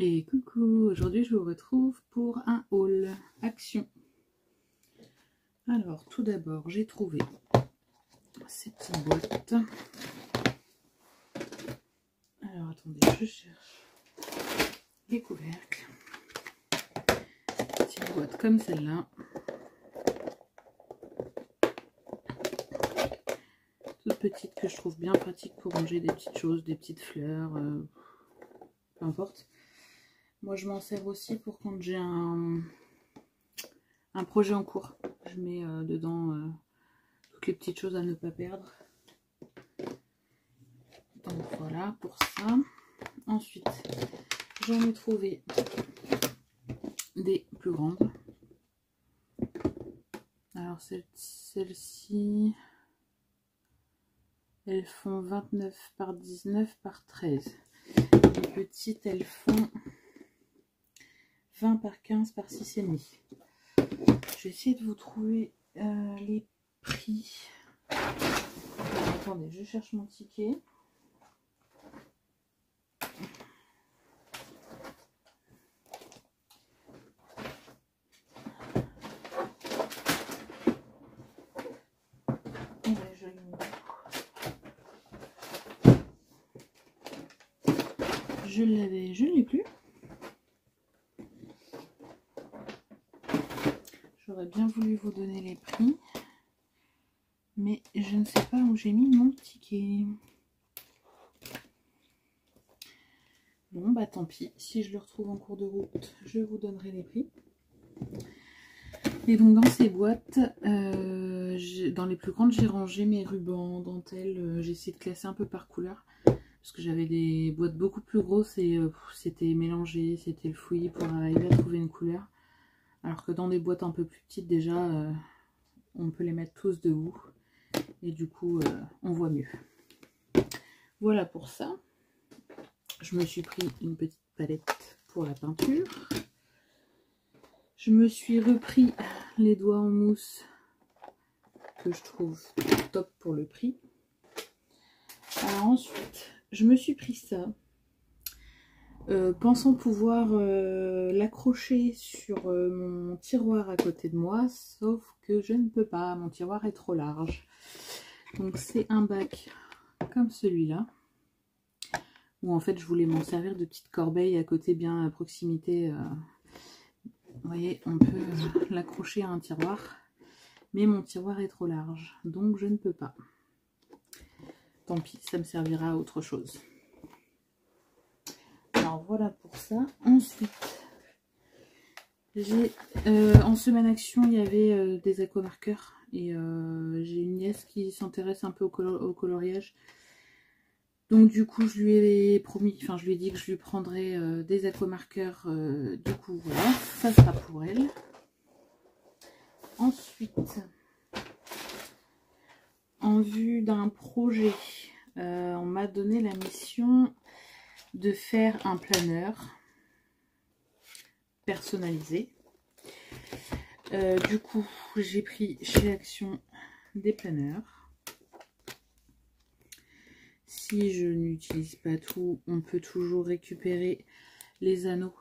Et coucou, aujourd'hui je vous retrouve pour un haul action. Alors tout d'abord j'ai trouvé cette petite boîte. Alors attendez, je cherche les couvercles. Petite boîte comme celle-là. Toute petite que je trouve bien pratique pour ranger des petites choses, des petites fleurs, peu importe. Moi je m'en sers aussi pour quand j'ai un projet en cours. Je mets dedans toutes les petites choses à ne pas perdre. Donc voilà pour ça. Ensuite, j'en ai trouvé des plus grandes. Alors celles-ci, elles font 29 par 19 par 13. Les petites, elles font 20 par 15 par 6,5. Je vais essayer de vous trouver les prix. Alors, attendez, je cherche mon ticket. Je l'avais, je ne l'ai plus. J'aurais bien voulu vous donner les prix, mais je ne sais pas où j'ai mis mon ticket. Bon bah tant pis, si je le retrouve en cours de route, je vous donnerai les prix. Et donc dans ces boîtes, dans les plus grandes, j'ai rangé mes rubans, dentelles, j'ai essayé de classer un peu par couleur. Parce que j'avais des boîtes beaucoup plus grosses et c'était mélangé, c'était le fouillis pour arriver à trouver une couleur. Alors que dans des boîtes un peu plus petites déjà, on peut les mettre tous debout. Et du coup, on voit mieux. Voilà pour ça. Je me suis pris une petite palette pour la peinture. Je me suis repris les doigts en mousse que je trouve top pour le prix. Alors ensuite, je me suis pris ça, pensant pouvoir l'accrocher sur mon tiroir à côté de moi, sauf que je ne peux pas, mon tiroir est trop large. Donc c'est un bac comme celui-là, où en fait je voulais m'en servir de petite corbeille à côté, bien à proximité. Vous voyez, on peut l'accrocher à un tiroir, mais mon tiroir est trop large, donc je ne peux pas. Tant pis, ça me servira à autre chose. Alors voilà pour ça. Ensuite, j'ai en semaine action, il y avait des aquamarqueurs. Et j'ai une nièce qui s'intéresse un peu au coloriage. Donc du coup, je lui ai promis, enfin je lui ai dit que je lui prendrais des aquamarqueurs. Du coup, voilà, ça sera pour elle. Ensuite, en vue d'un projet, on m'a donné la mission de faire un planeur personnalisé. Du coup, j'ai pris chez Action des planeurs. Si je n'utilise pas tout, on peut toujours récupérer les anneaux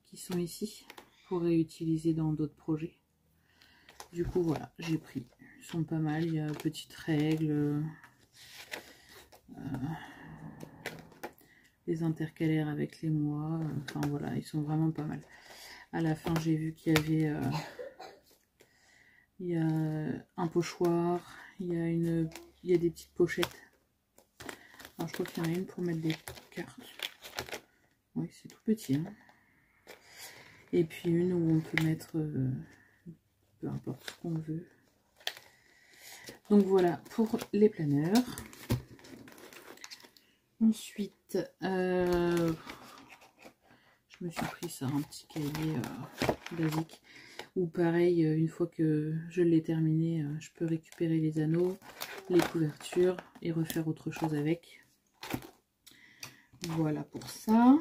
qui sont ici pour réutiliser dans d'autres projets. Du coup, voilà, j'ai pris. Ils sont pas mal. Il y a petites règles, les intercalaires avec les mois. Enfin voilà, ils sont vraiment pas mal. À la fin, j'ai vu qu'il y avait il y a un pochoir, il y a des petites pochettes. Alors je crois qu'il y en a une pour mettre des cartes. Oui, c'est tout petit. Hein. Et puis une où on peut mettre peu importe ce qu'on veut. Donc voilà pour les planeurs. Ensuite, je me suis pris ça, un petit cahier basique. Ou pareil, une fois que je l'ai terminé, je peux récupérer les anneaux, les couvertures et refaire autre chose avec. Voilà pour ça.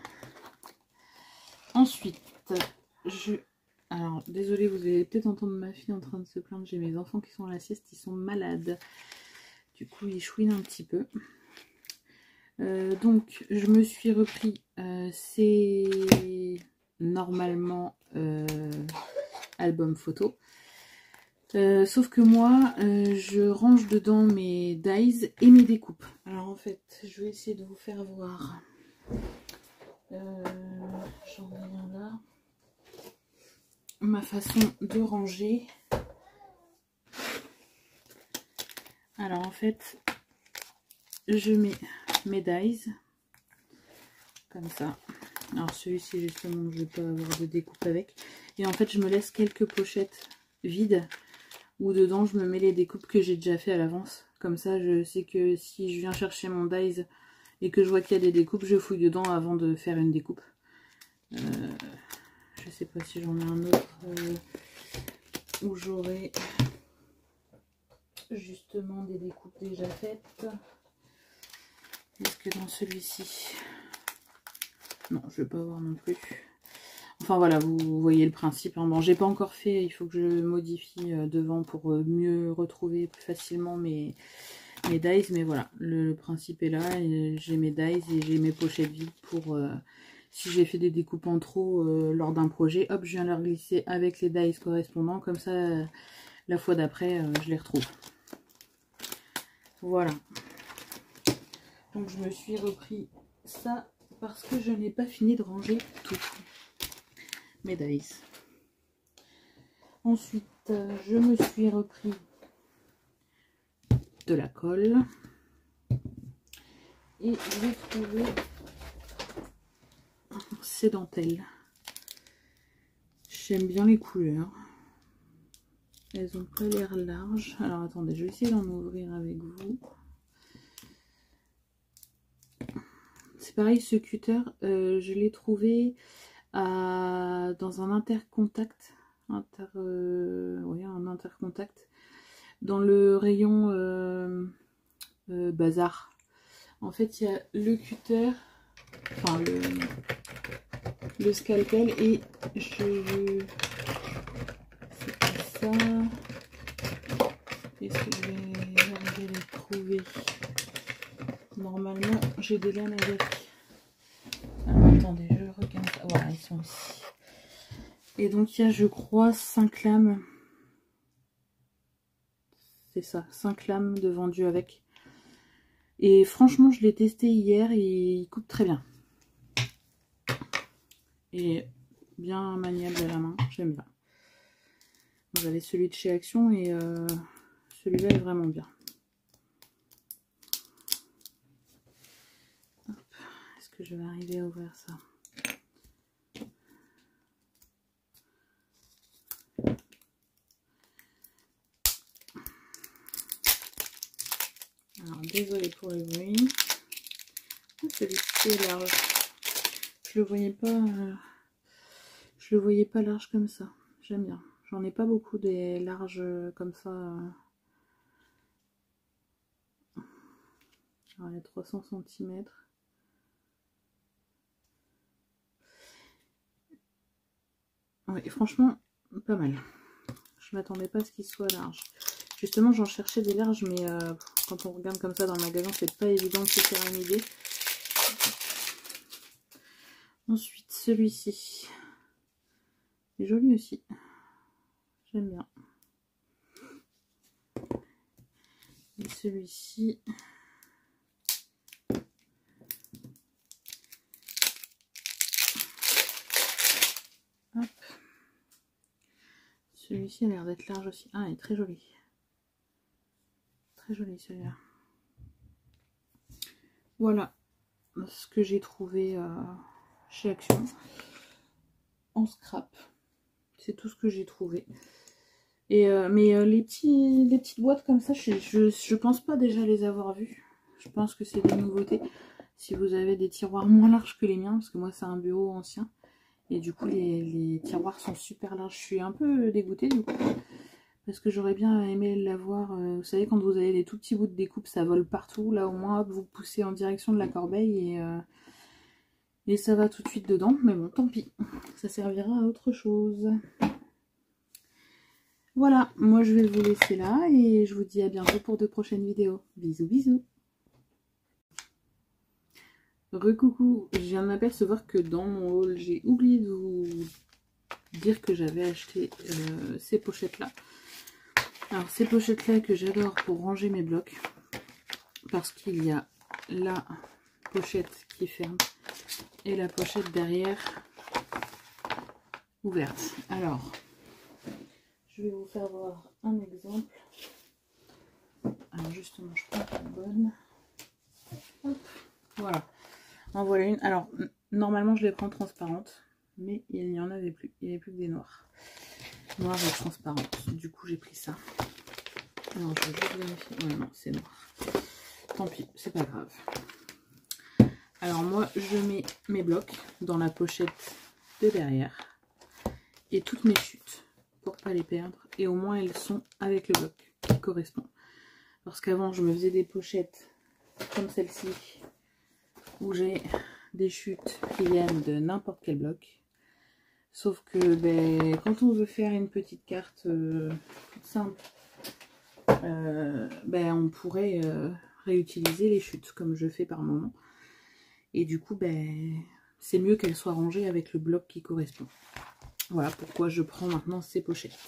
Ensuite, alors, désolée, vous allez peut-être entendre ma fille en train de se plaindre. J'ai mes enfants qui sont à la sieste, ils sont malades. Du coup, ils chouinent un petit peu. Donc, je me suis repris ces normalement album photo. Sauf que moi, je range dedans mes dies et mes découpes. Alors en fait, je vais essayer de vous faire voir. J'en ai un là. Ma façon de ranger. Alors en fait, je mets mes dies comme ça. Alors celui-ci justement, je ne vais pas avoir de découpe avec. Et en fait, je me laisse quelques pochettes vides où dedans je me mets les découpes que j'ai déjà fait à l'avance. Comme ça, je sais que si je viens chercher mon dies et que je vois qu'il y a des découpes, je fouille dedans avant de faire une découpe. Je sais pas si j'en ai un autre où j'aurai justement des découpes déjà faites. Est-ce que dans celui-ci... Non, je vais pas avoir non plus. Enfin voilà, vous voyez le principe. Hein. Bon, j'ai pas encore fait, il faut que je modifie devant pour mieux retrouver plus facilement mes dies. Mais voilà, le principe est là. J'ai mes dies et j'ai mes pochettes vides pour... si j'ai fait des découpes en trop lors d'un projet, hop, je viens leur glisser avec les dies correspondants. Comme ça, la fois d'après, je les retrouve. Voilà. Donc je me suis repris ça parce que je n'ai pas fini de ranger tout. Mes dies. Ensuite, je me suis repris de la colle. Et j'ai trouvé ces dentelles. J'aime bien les couleurs. Elles ont pas l'air larges. Alors attendez, je vais essayer d'en ouvrir avec vous. C'est pareil, ce cutter, je l'ai trouvé dans un intercontact. Oui, un intercontact. Dans le rayon bazar. En fait, il y a le cutter, enfin le scalpel et c'est pas ça. Est-ce que je vais les trouver? Normalement, j'ai des lames avec. Alors, attendez, je regarde. Voilà, ils sont ici. Et donc, il y a, je crois, 5 lames. C'est ça, 5 lames de vendu avec. Et franchement, je l'ai testé hier et il coupe très bien. Et bien maniable à la main, j'aime bien. J'avais celui de chez Action et celui-là est vraiment bien. Est-ce que je vais arriver à ouvrir ça? Alors, désolée pour le bruit. Celui-ci est large. Je le voyais pas large comme ça. J'aime bien. J'en ai pas beaucoup des larges comme ça. Alors, il y a 300 cm. Oui, franchement, pas mal. Je m'attendais pas à ce qu'il soit large. Justement, j'en cherchais des larges, mais quand on regarde comme ça dans le magasin, c'est pas évident de se faire une idée. Ensuite, celui-ci. Il est joli aussi. J'aime bien. Et celui-ci. Hop. Celui-ci a l'air d'être large aussi. Ah, il est très joli. Très joli celui-là. Voilà ce que j'ai trouvé chez Action en scrap. C'est tout ce que j'ai trouvé. Et mais les petites boîtes comme ça, je pense pas déjà les avoir vues. Je pense que c'est des nouveautés. Si vous avez des tiroirs moins larges que les miens, parce que moi c'est un bureau ancien. Et du coup les tiroirs sont super larges. Je suis un peu dégoûtée du coup. Parce que j'aurais bien aimé l'avoir. Vous savez, quand vous avez des tout petits bouts de découpe, ça vole partout. Là, au moins, hop, vous poussez en direction de la corbeille et ça va tout de suite dedans. Mais bon, tant pis. Ça servira à autre chose. Voilà, moi je vais vous laisser là et je vous dis à bientôt pour de prochaines vidéos. Bisous, bisous. Recoucou, je viens de m'apercevoir que dans mon haul, j'ai oublié de vous dire que j'avais acheté ces pochettes-là. Alors ces pochettes-là que j'adore pour ranger mes blocs, parce qu'il y a la pochette qui est ferme et la pochette derrière ouverte. Alors, je vais vous faire voir un exemple. Alors justement, je prends la bonne. Hop, voilà. En voilà une. Alors, normalement, je les prends transparentes, mais il n'y en avait plus. Il n'y avait plus que des noirs. Noires et transparentes. Du coup, j'ai pris ça. Alors, je vais juste vérifier. Oh non, c'est noir. Tant pis, c'est pas grave. Alors, moi, je mets mes blocs dans la pochette de derrière. Et toutes mes chutes, pour pas les perdre. Et au moins, elles sont avec le bloc qui correspond. Parce qu'avant, je me faisais des pochettes comme celle-ci, où j'ai des chutes qui viennent de n'importe quel bloc. Sauf que ben, quand on veut faire une petite carte toute simple, ben, on pourrait réutiliser les chutes comme je fais par moment. Et du coup, ben, c'est mieux qu'elles soient rangées avec le bloc qui correspond. Voilà pourquoi je prends maintenant ces pochettes.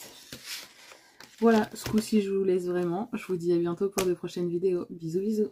Voilà, ce coup-ci je vous laisse vraiment. Je vous dis à bientôt pour de prochaines vidéos. Bisous bisous.